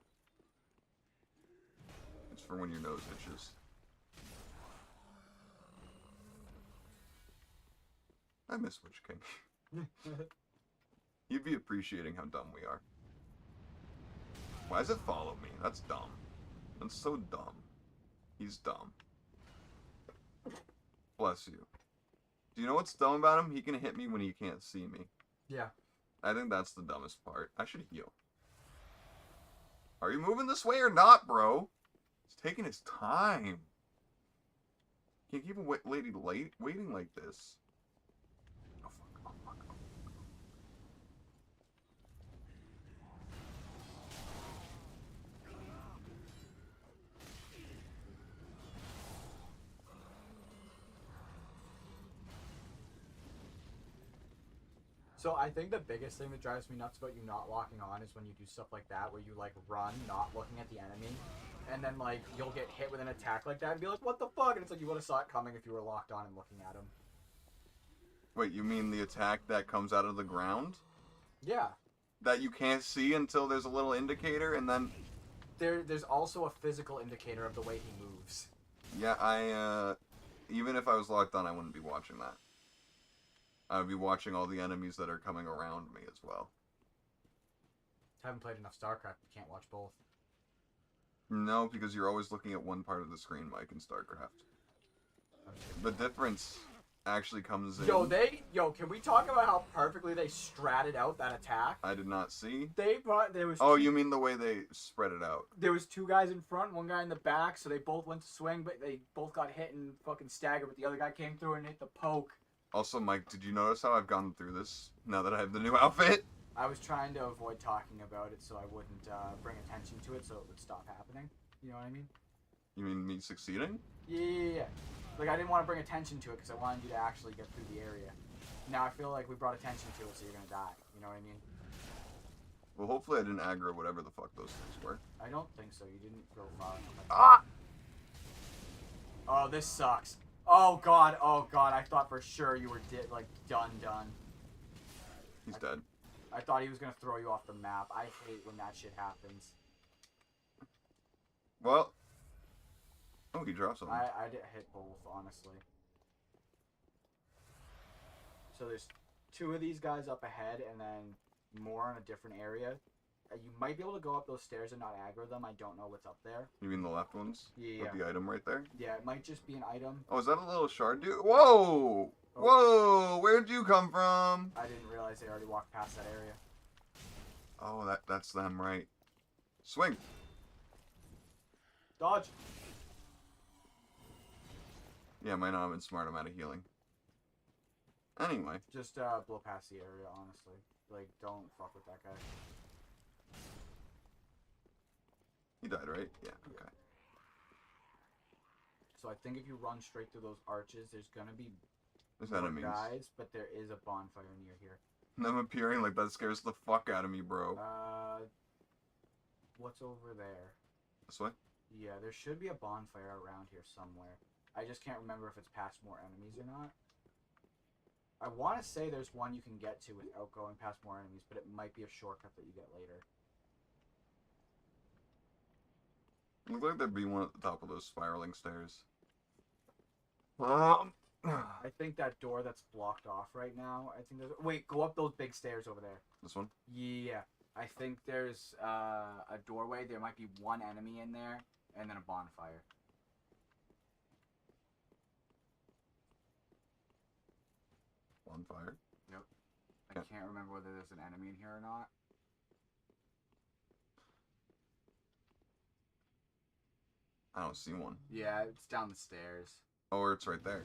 It's for when your nose itches. I miss Witch King. You'd be appreciating how dumb we are. Why does it follow me? That's dumb. That's so dumb. He's dumb. Bless you. Do you know what's dumb about him? He can hit me when he can't see me. Yeah. I think that's the dumbest part. I should heal. Are you moving this way or not, bro? He's taking his time. Can't keep a lady waiting like this. Oh, fuck. Oh, fuck. Oh. So I think the biggest thing that drives me nuts about you not locking on is when you do stuff like that, where you like run, not looking at the enemy, and then like you'll get hit with an attack like that and be like, "What the fuck?" And it's like you would have saw it coming if you were locked on and looking at him. Wait, you mean the attack that comes out of the ground? Yeah. That you can't see until there's a little indicator, and then... There's also a physical indicator of the way he moves. Yeah, even if I was locked on, I wouldn't be watching that. I would be watching all the enemies that are coming around me as well. Haven't played enough StarCraft, you can't watch both. No, because you're always looking at one part of the screen, Mike, in StarCraft. Okay. The difference actually comes in... Yo, can we talk about how perfectly they stratted out that attack? I did not see. There was Oh, you mean the way they spread it out? There was two guys in front, one guy in the back, so they both went to swing, but they both got hit and fucking staggered, but the other guy came through and hit the poke. Also, Mike, did you notice how I've gone through this now that I have the new outfit? I was trying to avoid talking about it so I wouldn't bring attention to it so it would stop happening. You know what I mean? You mean me succeeding? Yeah. Like, I didn't want to bring attention to it because I wanted you to actually get through the area. Now I feel like we brought attention to it, so you're going to die. You know what I mean? Well, hopefully I didn't aggro whatever the fuck those things were. I don't think so. You didn't go far enough. Ah! Oh, this sucks. Oh god, I thought for sure you were done. He's dead. I thought he was gonna throw you off the map. I hate when that shit happens. Well. Oh, he dropped something. I did hit both, honestly. So there's two of these guys up ahead and then more in a different area. You might be able to go up those stairs and not aggro them. I don't know what's up there. You mean the left ones? Yeah. With the item right there? Yeah, it might just be an item. Oh, is that a little shard dude? Whoa! Oh. Whoa! Where'd you come from? I didn't realize they already walked past that area. Oh, that's them, right. Swing! Dodge! Yeah, might not have been smart. I'm out of healing. Anyway. Just blow past the area, honestly. Like, don't fuck with that guy. He died, right? Yeah, okay. So I think if you run straight through those arches, there's gonna be There's more enemies. guys, but there is a bonfire near here. Them appearing like that scares the fuck out of me, bro. What's over there? This way? Yeah, there should be a bonfire around here somewhere. I just can't remember if it's past more enemies or not. I want to say there's one you can get to without going past more enemies, but it might be a shortcut that you get later. Looks like there'd be one at the top of those spiraling stairs. I think that door that's blocked off right now, I think there's... Wait, go up those big stairs over there. This one? Yeah. I think there's a doorway. There might be one enemy in there, and then a bonfire. Bonfire? Yep. I can't remember whether there's an enemy in here or not. I don't see one. Yeah, it's down the stairs. Oh, or it's right there.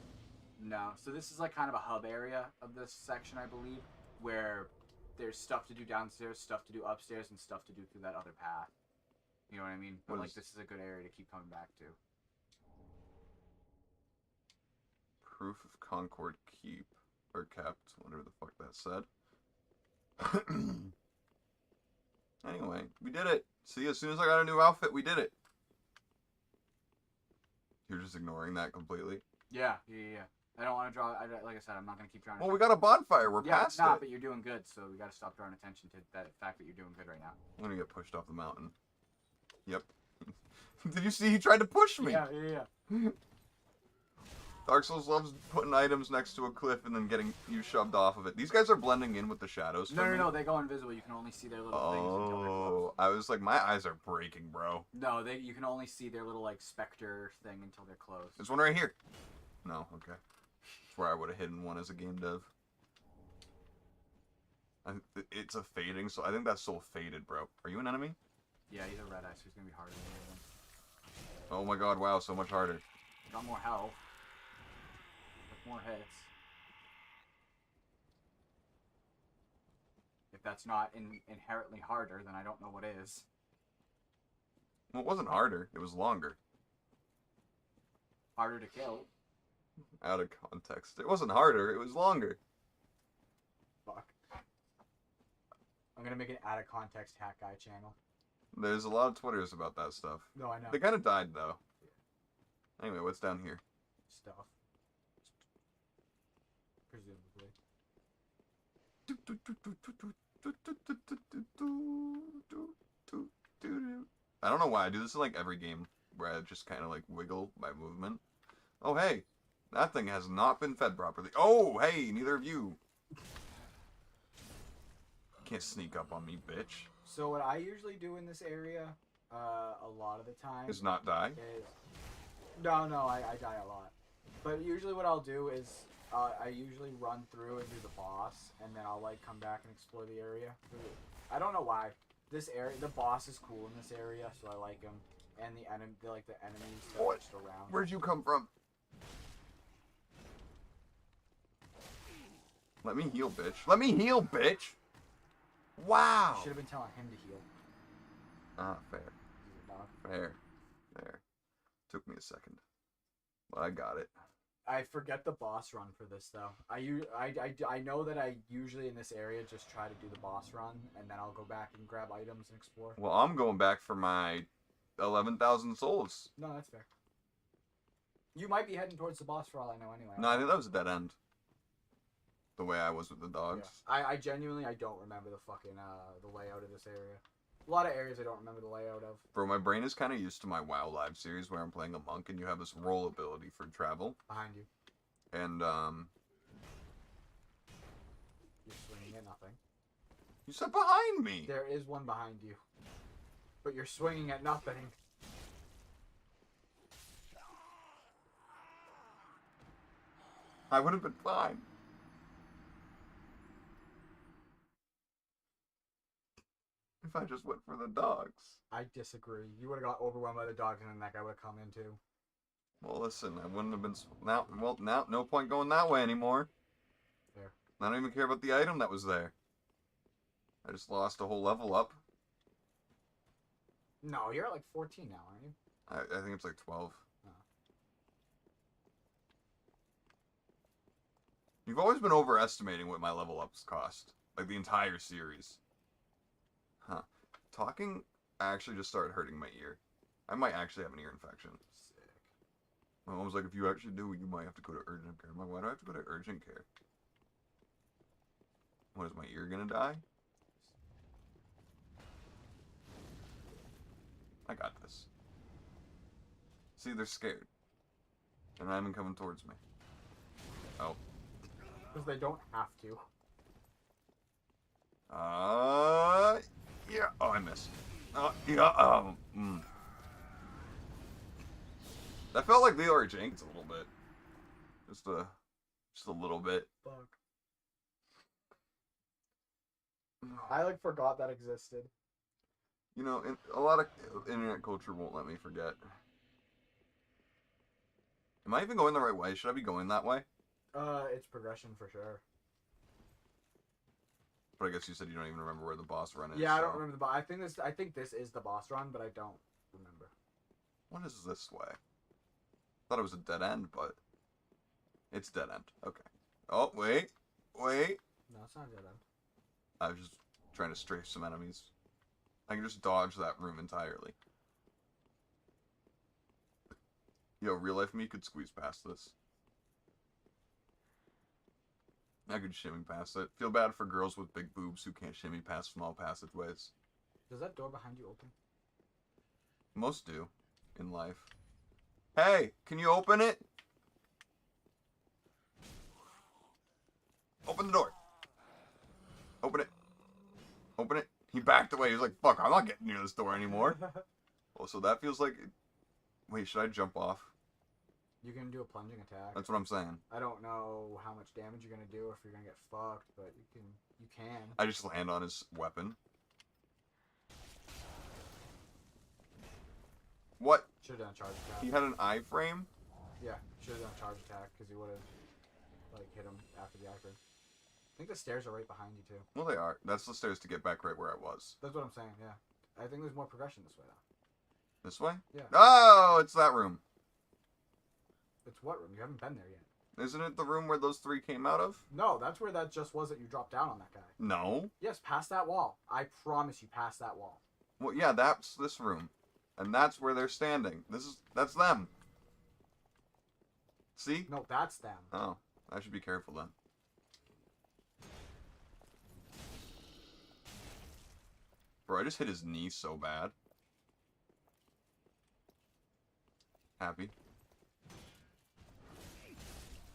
No. So this is like kind of a hub area of this section, I believe, where there's stuff to do downstairs, stuff to do upstairs, and stuff to do through that other path. You know what I mean? But like, this is a good area to keep coming back to. Proof of Concord Keep. Or kept, whatever the fuck that said. Anyway, we did it. See, as soon as I got a new outfit, we did it. You're just ignoring that completely. Yeah. I don't want to draw. Like I said, I'm not gonna keep drawing. Well, we got a bonfire. We're past it. But you're doing good, so we gotta stop drawing attention to that fact that you're doing good right now. I'm gonna get pushed off the mountain. Yep. Did you see? He tried to push me. Yeah. Dark Souls loves putting items next to a cliff and then getting you shoved off of it. These guys are blending in with the shadows. No, they go invisible. You can only see their little things until they're close. Oh, I was like, my eyes are breaking, bro. No, you can only see their little like specter thing until they're close. There's one right here. No, okay. That's where I would have hidden one as a game dev. It's a fading, so I think that's soul faded, bro. Are you an enemy? Yeah, he's a red eye, so he's gonna be harder than the other one. Oh my god, wow, so much harder. Got more health. With more hits. If that's not inherently harder, then I don't know what is. Well, it wasn't harder, it was longer. Harder to kill. Out of context. It wasn't harder, it was longer. Fuck. I'm gonna make an out of context hack guy channel. There's a lot of Twitters about that stuff. No, I know. They kind of died, though. Anyway, what's down here? Stuff. Presumably. I don't know why I do this in like every game where I just kind of like wiggle my movement. Oh hey, that thing has not been fed properly. Oh hey, neither of you. Can't sneak up on me, bitch. So what I usually do in this area, a lot of the time, Is not die. No, I die a lot. But usually what I'll do is I usually run through and do the boss, and then I'll like come back and explore the area. I don't know why. This area, the boss is cool in this area, so I like him. And the enemies that are just around. Where'd you come from? Let me heal, bitch. Let me heal, bitch. Wow. Should have been telling him to heal. Ah, fair. He's a dog. Fair. There. Took me a second. But I got it. I forget the boss run for this though. I know that I usually in this area just try to do the boss run, and then I'll go back and grab items and explore. Well, I'm going back for my 11,000 souls. No, that's fair. You might be heading towards the boss for all I know anyway. No, I think that was a dead end. The way I was with the dogs. Yeah. I genuinely don't remember the fucking the layout of this area. A lot of areas I don't remember the layout of. Bro, my brain is kind of used to my WoW Live series where I'm playing a monk and you have this roll ability for travel. Behind you. And, You're swinging at nothing. you said behind me! There is one behind you. But you're swinging at nothing. I would have been fine. If I just went for the dogs. I disagree. You would have got overwhelmed by the dogs, and then that guy would have come in too. Well, listen, I wouldn't have been... Now, no point going that way anymore. Fair. I don't even care about the item that was there. I just lost a whole level up. No, you're at like 14 now, aren't you? I think it's like 12. Oh. You've always been overestimating what my level ups cost. Like the entire series. Huh. Talking actually just started hurting my ear. I might actually have an ear infection. Sick. My mom was like, if you actually do, you might have to go to urgent care. I'm like, why do I have to go to urgent care? What, is my ear gonna die? I got this. See, they're scared. They're not even coming towards me. Oh. Because they don't have to. Yeah. Oh, I missed. Yeah. That felt like Leora Jenkins a little bit. Just a little bit. Fuck. I like forgot that existed. You know, a lot of internet culture won't let me forget. Am I even going the right way? Should I be going that way? It's progression for sure. But I guess you said you don't even remember where the boss run is. Yeah, I don't remember the boss. I think this is the boss run, but I don't remember. What is this way? Thought it was a dead end, but it's dead end. Okay. Oh, wait. No, it's not a dead end. I was just trying to strafe some enemies. I can just dodge that room entirely. Yo, real life me could squeeze past this. I could shimmy past it. Feel bad for girls with big boobs who can't shimmy past small passageways. Does that door behind you open? Most do, in life. Hey, can you open it? Open the door. Open it. Open it. He backed away. He was like, fuck, I'm not getting near this door anymore. Oh, so that feels like... Wait, should I jump off? You can do a plunging attack. That's what I'm saying. I don't know how much damage you're gonna do or if you're gonna get fucked, but you can. I just land on his weapon. What? Should have done a charge attack. He had an iframe? Yeah, should have done a charge attack because you would have like hit him after the iframe. I think the stairs are right behind you too. Well, they are. That's the stairs to get back right where I was. That's what I'm saying. Yeah, I think there's more progression this way though. This way? Yeah. Oh, it's that room. It's what room? You haven't been there yet. Isn't it the room where those three came out of? No, that's where that just was that you dropped down on that guy. No. Yes, past that wall. I promise you, past that wall. Well, yeah, that's this room. And that's where they're standing. That's them. See? No, that's them. Oh, I should be careful then. Bro, I just hit his knee so bad. Happy.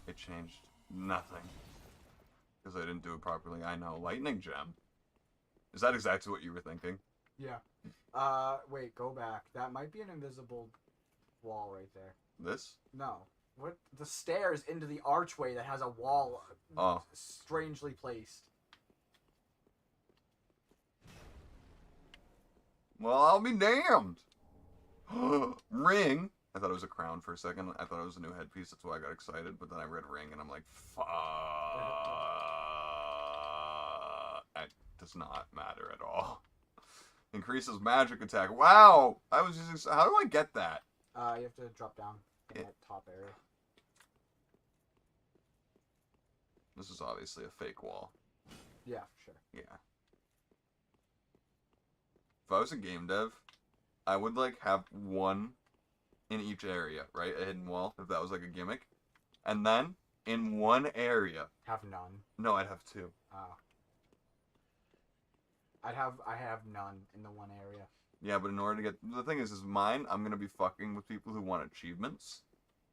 It changed nothing. Because I didn't do it properly. I know. Lightning gem. Is that exactly what you were thinking? Yeah. Wait, go back. That might be an invisible wall right there. This? No. What? The stairs into the archway that has a wall strangely placed. Well, I'll be damned. Ring. I thought it was a crown for a second. I thought it was a new headpiece. That's why I got excited. But then I read ring and I'm like, fuck. That does not matter at all. Increases magic attack. Wow. I was using... How do I get that? You have to drop down in that top area. This is obviously a fake wall. Yeah, for sure. Yeah. If I was a game dev, I would like have one in each area, right? A hidden wall, if that was like a gimmick. And then, in one area... Have none. No, I'd have two. Oh. I have none in the one area. Yeah, but in order to get... The thing is mine, I'm going to be fucking with people who want achievements.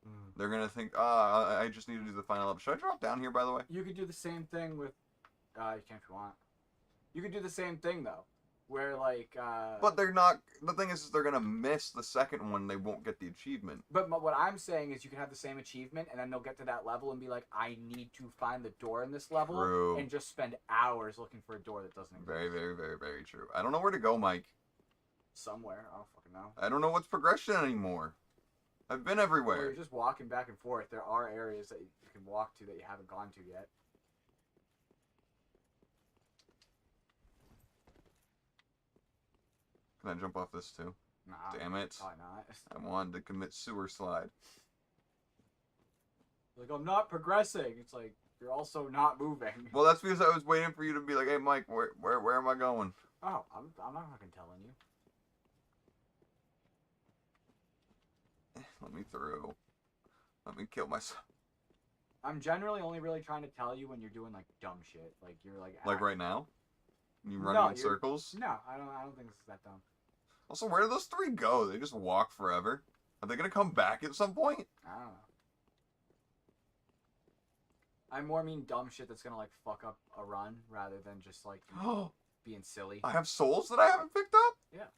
Mm. They're going to think, I just need to do the final level. Should I drop down here, by the way? You could do the same thing with... you can if you want. You could do the same thing, though. Where, like, But they're not... The thing is they're going to miss the second one. They won't get the achievement. But what I'm saying is you can have the same achievement, and then they'll get to that level and be like, I need to find the door in this level. True. And just spend hours looking for a door that doesn't exist. Very, very, very, very true. I don't know where to go, Mike. Somewhere. I don't fucking know. I don't know what's progression anymore. I've been Well, everywhere. you're just walking back and forth. There are areas that you can walk to that you haven't gone to yet. Can I jump off this too? Nah, Damn it. probably not. I wanted to commit sewer slide. Like, I'm not progressing. It's like, you're also not moving. Well, that's because I was waiting for you to be like, hey, Mike, where am I going? Oh, I'm not fucking telling you. Let me through. Let me kill myself. I'm generally only really trying to tell you when you're doing, like, dumb shit. Like, you're, like... Like right now? You running in circles? No, I don't think this is that dumb. Also, where do those three go? They just walk forever? Are they going to come back at some point? I don't know. I more mean dumb shit that's gonna, like, fuck up a run rather than just, like, being silly. I have souls that I haven't picked up? Yeah.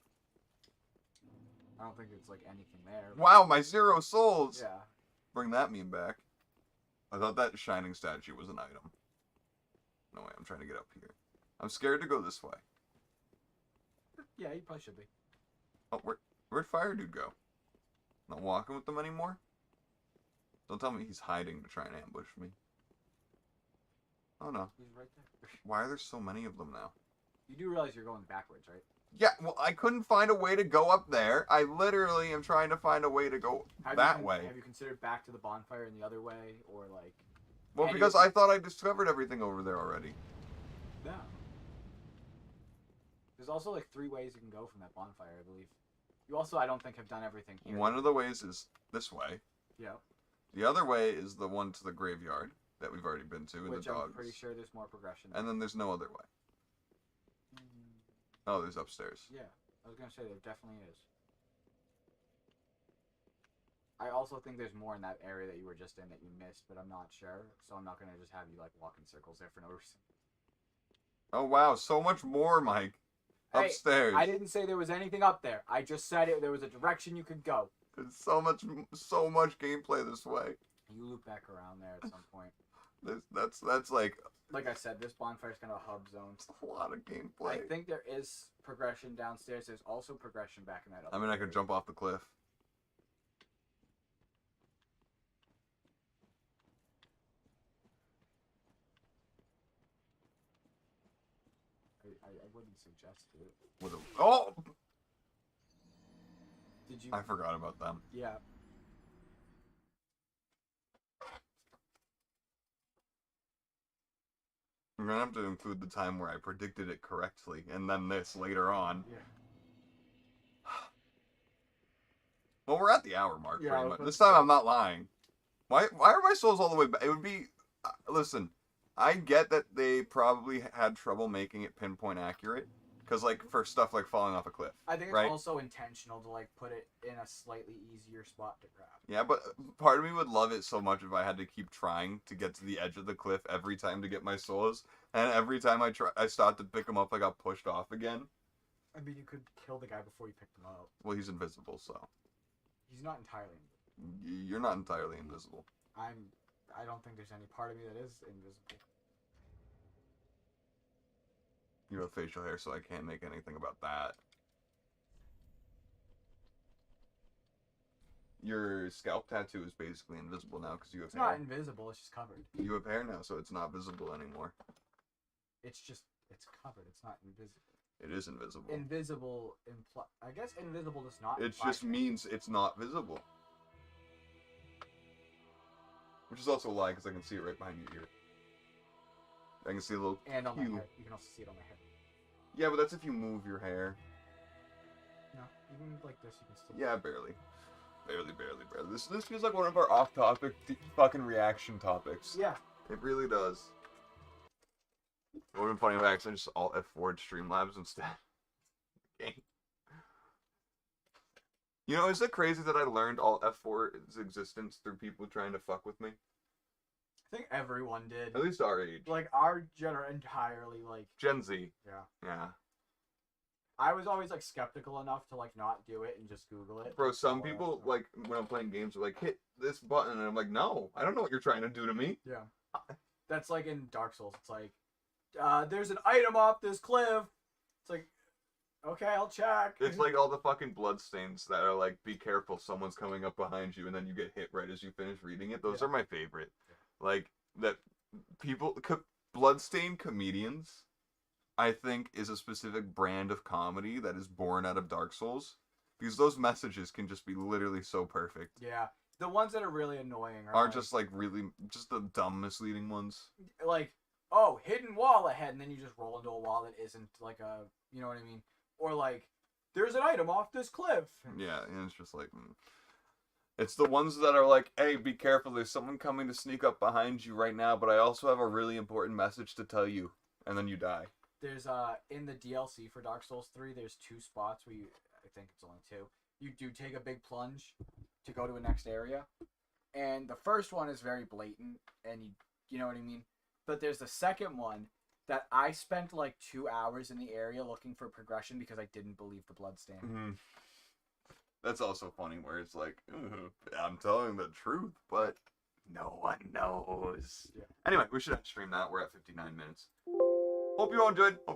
I don't think it's, like, anything there. Wow, my 0 souls! Yeah. Bring that meme back. I thought that shining statue was an item. No way, I'm trying to get up here. I'm scared to go this way. Yeah, you probably should be. Oh, where'd Fire Dude go? Not walking with them anymore? Don't tell me he's hiding to try and ambush me. Oh no. He's right there. Why are there so many of them now? You do realize you're going backwards, right? Yeah, well, I couldn't find a way to go up there. I literally am trying to find a way to go that way. Have you considered back to the bonfire in the other way, or like... Well, because I thought I discovered everything over there already. No. There's also like 3 ways you can go from that bonfire, I believe. You also, I don't think, have done everything here. One of the ways is this way. Yeah. The other way is the one to the graveyard that we've already been to, and Which the dogs. I'm pretty sure there's more progression. And then there's no other way. Oh, there's upstairs. Yeah, I was gonna say there definitely is. I also also think there's more in that area that you were just in that you missed, but I'm not sure. So I'm not gonna just have you like walk in circles there for no reason. Oh wow, so much more, Mike. Hey, Upstairs. I didn't say there was anything up there. I just said there was a direction you could go. There's so much gameplay this way. You loop back around there at some point. That's like I said, this bonfire's kind of a hub zone. a lot of gameplay. I think there is progression downstairs. There's also progression back in that other I mean, I could area. jump off the cliff. I wouldn't suggest it. Oh! Did you? I forgot about them. Yeah. I'm gonna have to include the time where I predicted it correctly, and then this later on. Yeah. Well, we're at the hour mark, Yeah, pretty I much. was This about to time say. I'm not lying. Why are my souls all the way back? It would be... listen, I get that they probably had trouble making it pinpoint accurate, because, like, for stuff like falling off a cliff. I think it's right? also intentional to like put it in a slightly easier spot to grab. Yeah, but part of me would love it so much if I had to keep trying to get to the edge of the cliff every time to get my souls, and every time I stopped to pick them up, I got pushed off again. I mean, you could kill the guy before you picked him up. Well, he's invisible, so... He's not entirely invisible. You're not entirely invisible. I don't think there's any part of me that is invisible. You have facial hair, so I can't make anything about that. Your scalp tattoo is basically invisible now because you have It's hair. not invisible. It's just covered. You have hair now, so it's not visible anymore. It's covered. It's not invisible. It is invisible. Invisible I guess invisible does not. It imply just things. means it's not visible. Which is also a lie because I can see it right behind your ear. I can see a little. And on my hue. head. You can also see it on my head. Yeah, but that's if you move your hair. No, even like this, you can still. Yeah, barely. Barely. This feels like one of our off-topic fucking reaction topics. Yeah. It really does. It would have been funny if I accidentally just alt F4'd Streamlabs instead. Okay. You know, is it crazy that I learned alt F4's existence through people trying to fuck with me? I think everyone did. At least our age. Like our entirely like. Gen Z. Yeah. Yeah. I was always like skeptical enough to like not do it and just Google it. Bro, some people, like, when I'm playing games, are like, hit this button, and I'm like, no, I don't know what you're trying to do to me. Yeah. That's like in Dark Souls. It's like, there's an item off this cliff. It's like, okay, I'll check. It's like all the fucking bloodstains that are like, be careful, someone's coming up behind you, and then you get hit right as you finish reading it. Those Yeah. are my favorite. Like, that people, bloodstained comedians, I think, is a specific brand of comedy that is born out of Dark Souls. Because those messages can just be literally so perfect. Yeah. The ones that are really annoying Are just like really, just the dumb misleading ones. like, oh, hidden wall ahead, and then you just roll into a wall that isn't like a, you know what I mean? Or like, there's an item off this cliff. Yeah, and it's just like, it's the ones that are like, hey, be careful, there's someone coming to sneak up behind you right now, but I also have a really important message to tell you, and then you die. There's in the DLC for Dark Souls 3, there's 2 spots where I think it's only 2. You do take a big plunge to go to a next area, and the first one is very blatant, and you know what I mean. But there's the second one that I spent like 2 hours in the area looking for progression because I didn't believe the bloodstain. Mm-hmm. That's also funny where it's like, I'm telling the truth, but no one knows. Yeah. Anyway, we should stream that. We're at 59 minutes. Hope you all enjoyed. Hope you